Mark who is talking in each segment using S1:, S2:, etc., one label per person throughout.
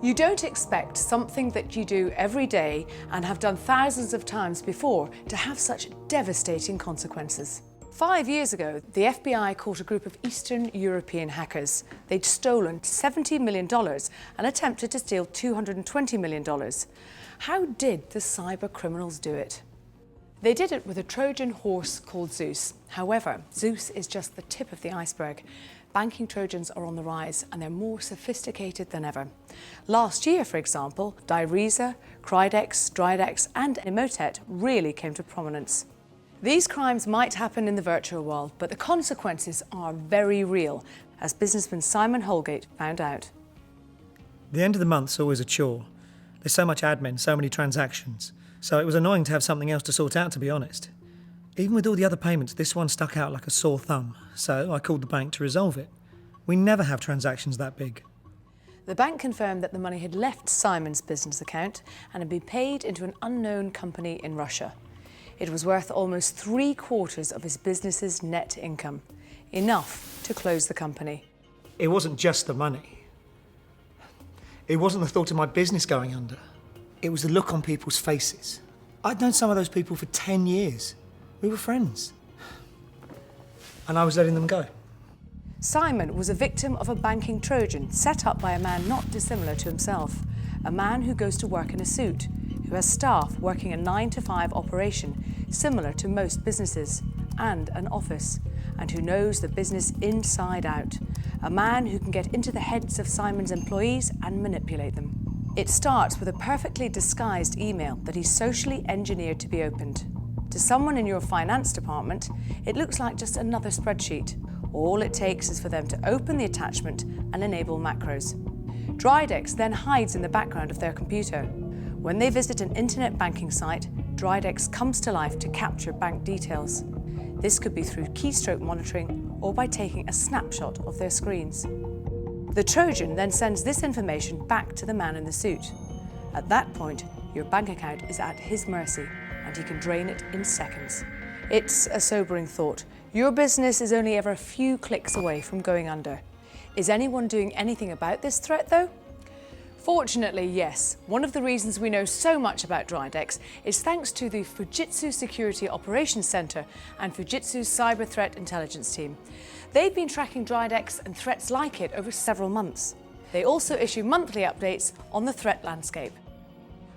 S1: You don't expect something that you do every day and have done thousands of times before to have such devastating consequences. 5 years ago, the FBI caught a group of Eastern European hackers. They'd stolen $70 million and attempted to steal $220 million. How did the cyber criminals do it? They did it with a Trojan horse called Zeus. However, Zeus is just the tip of the iceberg. Banking Trojans are on the rise and they're more sophisticated than ever. Last year, for example, Dridex, Dridex and Emotet really came to prominence. These crimes might happen in the virtual world, but the consequences are very real, as businessman Simon Holgate found out.
S2: The end of the month's always a chore. There's so much admin, so many transactions. So it was annoying to have something else to sort out, to be honest. Even with all the other payments, this one stuck out like a sore thumb, so I called the bank to resolve it. We never have transactions that big.
S1: The bank confirmed that the money had left Simon's business account and had been paid into an unknown company in Russia. It was worth almost 3/4 of his business's net income, enough to close the company.
S2: It wasn't just the money. It wasn't the thought of my business going under. It was the look on people's faces. I'd known some of those people for 10 years. We were friends. And I was letting them go.
S1: Simon was a victim of a banking Trojan set up by a man not dissimilar to himself. A man who goes to work in a suit, who has staff working a 9-to-5 operation similar to most businesses, and an office, and who knows the business inside out. A man who can get into the heads of Simon's employees and manipulate them. It starts with a perfectly disguised email that he's socially engineered to be opened. To someone in your finance department, it looks like just another spreadsheet. All it takes is for them to open the attachment and enable macros. Dridex then hides in the background of their computer. When they visit an internet banking site, Dridex comes to life to capture bank details. This could be through keystroke monitoring or by taking a snapshot of their screens. The Trojan then sends this information back to the man in the suit. At that point, your bank account is at his mercy and he can drain it in seconds. It's a sobering thought. Your business is only ever a few clicks away from going under. Is anyone doing anything about this threat, though? Fortunately, yes. One of the reasons we know so much about Dridex is thanks to the Fujitsu Security Operations Center and Fujitsu's Cyber Threat Intelligence team. They've been tracking Dridex and threats like it over several months. They also issue monthly updates on the threat landscape.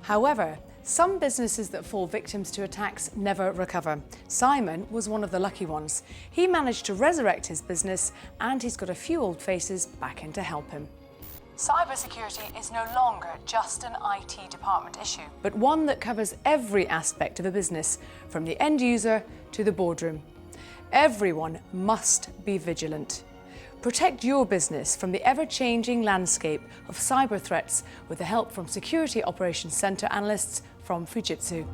S1: However, some businesses that fall victims to attacks never recover. Simon was one of the lucky ones. He managed to resurrect his business and he's got a few old faces back in to help him. Cybersecurity is no longer just an IT department issue, but one that covers every aspect of a business, from the end user to the boardroom. Everyone must be vigilant. Protect your business from the ever-changing landscape of cyber threats with the help from Security Operations Center analysts from Fujitsu.